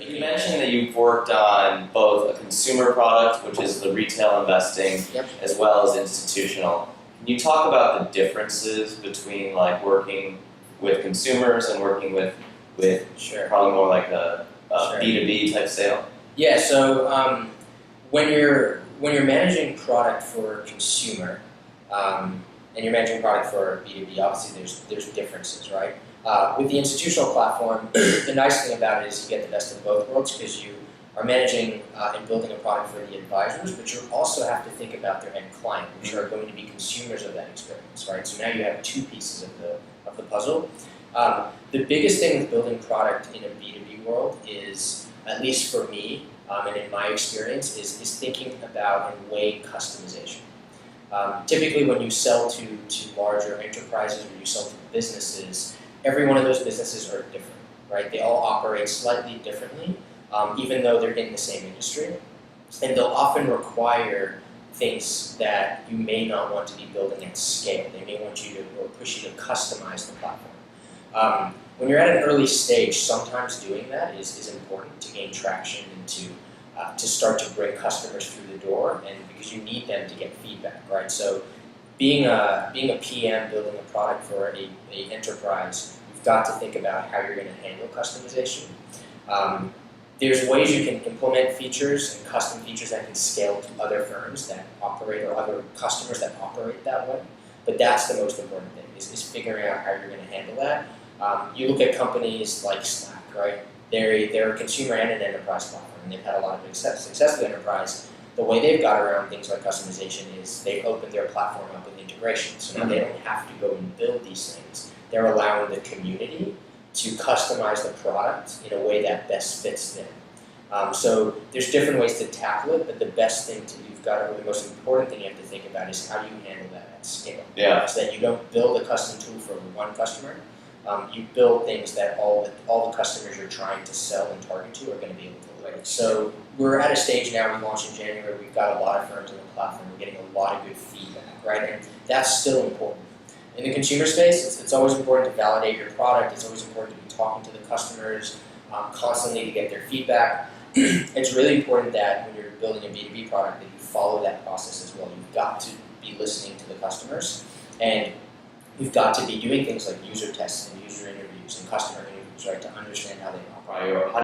You mentioned that you've worked on both a consumer product, which is the retail investing, Yep. as well as institutional. Can you talk about the differences between like working with consumers and working with Sure. probably more like a Sure. B2B type sale? Yeah. So when you're managing product for consumer, and you're managing product for B2B, obviously there's differences, right? With the institutional platform, the nice thing about it is you get the best of both worlds because you are managing and building a product for the advisors, but you also have to think about their end client, which are going to be consumers of that experience, right? So now you have two pieces of the puzzle. The biggest thing with building product in a B2B world is, at least for me, and in my experience, is thinking about and weighing customization. Typically when you sell to larger enterprises or you sell to businesses, every one of those businesses are different, right? They all operate slightly differently, even though they're in the same industry. And they'll often require things that you may not want to be building at scale. They may want you to, or push you to customize the platform. When you're at an early stage, sometimes doing that is important to gain traction and to start to bring customers through the door, and because you need them to get feedback, right? So being a PM building a product for a enterprise, you've got to think about how you're going to handle customization. There's ways you can implement features and custom features that can scale to other firms that operate, or other customers that operate that way. But that's the most important thing, is figuring out how you're going to handle that. You look at companies like Slack, right? They're a consumer and an enterprise platform, and they've had a lot of success with enterprise. The way they've got around things like customization is they've opened their platform up with integration. So now they don't have to go and build these things. They're allowing the community to customize the product in a way that best fits them. So there's different ways to tackle it, but the best thing or the most important thing you have to think about is how do you handle that at scale? Yeah. So that you don't build a custom tool for one customer. You build things that all the customers you're trying to sell and target to are going to be able to relate. So we're at a stage now, we launched in January, we've got a lot of firms on the platform, we're getting a lot of good feedback, right? And that's still important. In the consumer space, it's always important to validate your product, it's always important to be talking to the customers constantly to get their feedback. It's really important that when you're building a B2B product that you follow that process as well. You've got to be listening to the customers, and you've got to be doing things like user tests and user interviews and customer interviews, right, to understand how they operate.